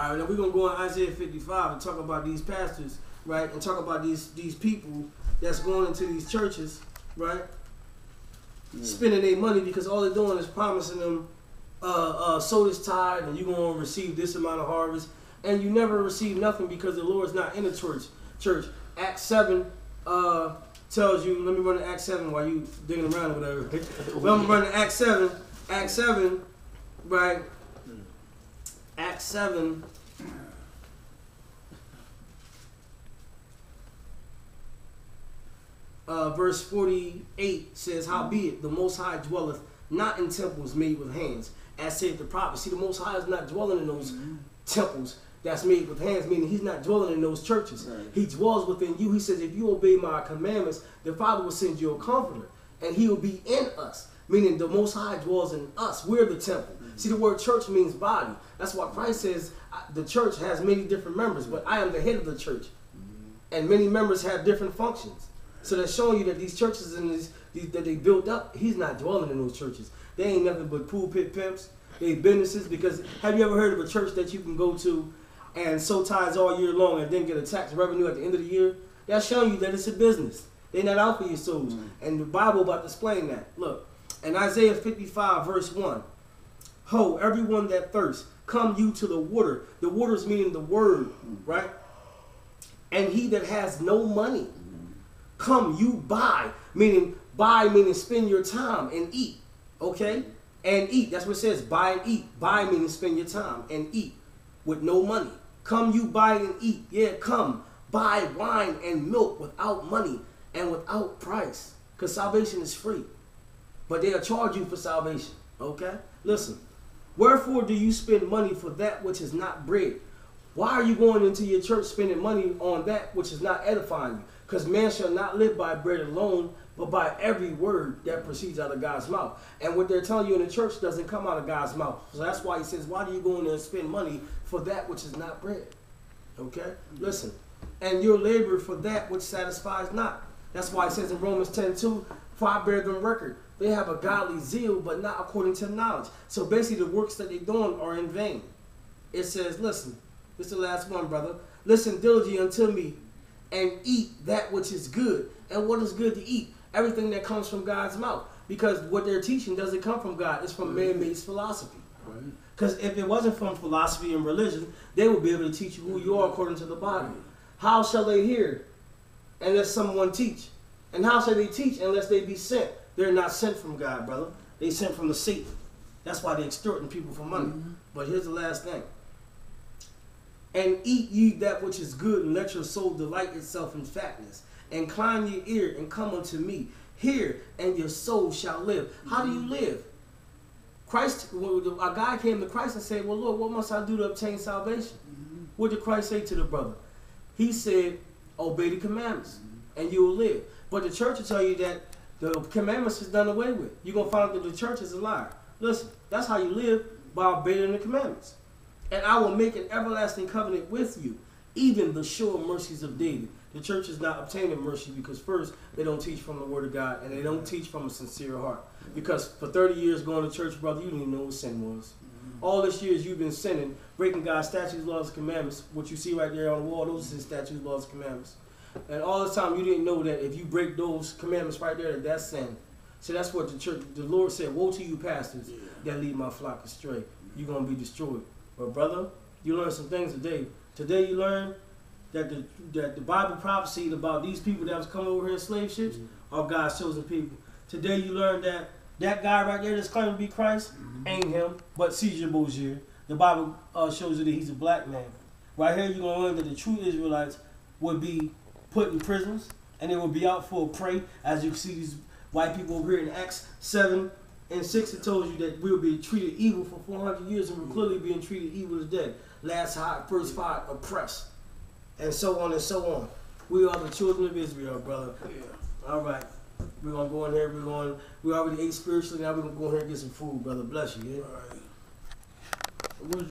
right, now we're going to go in Isaiah 55 and talk about these pastors, right? And talk about these people that's going into these churches, right? Spending their money because all they're doing is promising them sow this tithe and you're going to receive this amount of harvest. And you never receive nothing because the Lord's not in the church. Acts 7 tells you, let me run to Acts 7 while you digging around or whatever. Well, I'm running Acts 7. Acts 7, right? Acts 7. Verse 48 says, howbeit the Most High dwelleth not in temples made with hands, as saith the prophet. See, the Most High is not dwelling in those temples that's made with hands, meaning he's not dwelling in those churches. Right. He dwells within you. He says, if you obey my commandments, the Father will send you a comforter, and he will be in us, meaning the Most High dwells in us. We're the temple. See, the word church means body. That's why Christ says the church has many different members, but I am the head of the church, and many members have different functions. So that's showing you that these churches and that they built up, he's not dwelling in those churches. They ain't nothing but pulpit pimps. They businesses. Because have you ever heard of a church that you can go to and sow tithes all year long and then get a tax revenue at the end of the year? That's showing you that it's a business. They're not out for your souls. And the Bible about to explain that. Look, in Isaiah 55 verse 1, ho, everyone that thirsts, come you to the water. The waters meaning the word, right? And he that has no money, come you buy, meaning spend your time and eat, okay? And eat, that's what it says, buy and eat. Buy meaning spend your time and eat with no money. Come you buy and eat, yeah, come. Buy wine and milk without money and without price, because salvation is free. But they'll charge you for salvation, okay? Listen, wherefore do you spend money for that which is not bread? Why are you going into your church spending money on that which is not edifying you? Because man shall not live by bread alone, but by every word that proceeds out of God's mouth. And what they're telling you in the church doesn't come out of God's mouth. So that's why he says, why do you go in there and spend money for that which is not bread? Okay? Listen. And your labor for that which satisfies not. That's why it says in Romans 10:2, for I bear them record. They have a godly zeal, but not according to knowledge. So basically the works that they're doing are in vain. It says, listen, this is the last one, brother. Listen diligently unto me, and eat that which is good. And what is good to eat? Everything that comes from God's mouth. Because what they're teaching doesn't come from God. It's from man-made philosophy. Because if it wasn't from philosophy and religion, they would be able to teach you who you are according to the Bible. How shall they hear unless someone teach? And how shall they teach unless they be sent? They're not sent from God, brother. They sent from the Satan. That's why they're extorting people for money. But here's the last thing. And eat ye that which is good, and let your soul delight itself in fatness. Incline your ear and come unto me. Hear, and your soul shall live. How do you live? Christ, a guy came to Christ and said, well, Lord, what must I do to obtain salvation? What did Christ say to the brother? He said, obey the commandments, and you will live. But the church will tell you that the commandments is done away with. You're going to find out that the church is a liar. Listen, that's how you live, by obeying the commandments. And I will make an everlasting covenant with you, even the sure mercies of David. The church is not obtaining mercy because first, they don't teach from the word of God, and they don't teach from a sincere heart. Because for 30 years going to church, brother, you didn't even know what sin was. All this years you've been sinning, breaking God's statutes, laws, and commandments. What you see right there on the wall, those are his statutes, laws, and commandments. And all this time you didn't know that if you break those commandments right there, that's sin. So that's what the Lord said, woe to you pastors that lead my flock astray. You're going to be destroyed. But brother, you learned some things today. Today you learned that the Bible prophesied about these people that was coming over here in slave ships are God's chosen people. Today you learned that that guy right there that's claiming to be Christ ain't him, but Caesar Borgia. The Bible shows you that he's a black man. Right here you're going to learn that the true Israelites would be put in prisons and they would be out for a prey. As you see these white people over here in Acts 7 and 6, it tells you that we'll be treated evil for 400 years and we're clearly being treated evil today. Last hot, first fight, oppressed. And so on and so on. We are the children of Israel, brother. All right. We're going to go in here. We already ate spiritually. Now we're going to go in here and get some food, brother. Bless you. Yeah? All right.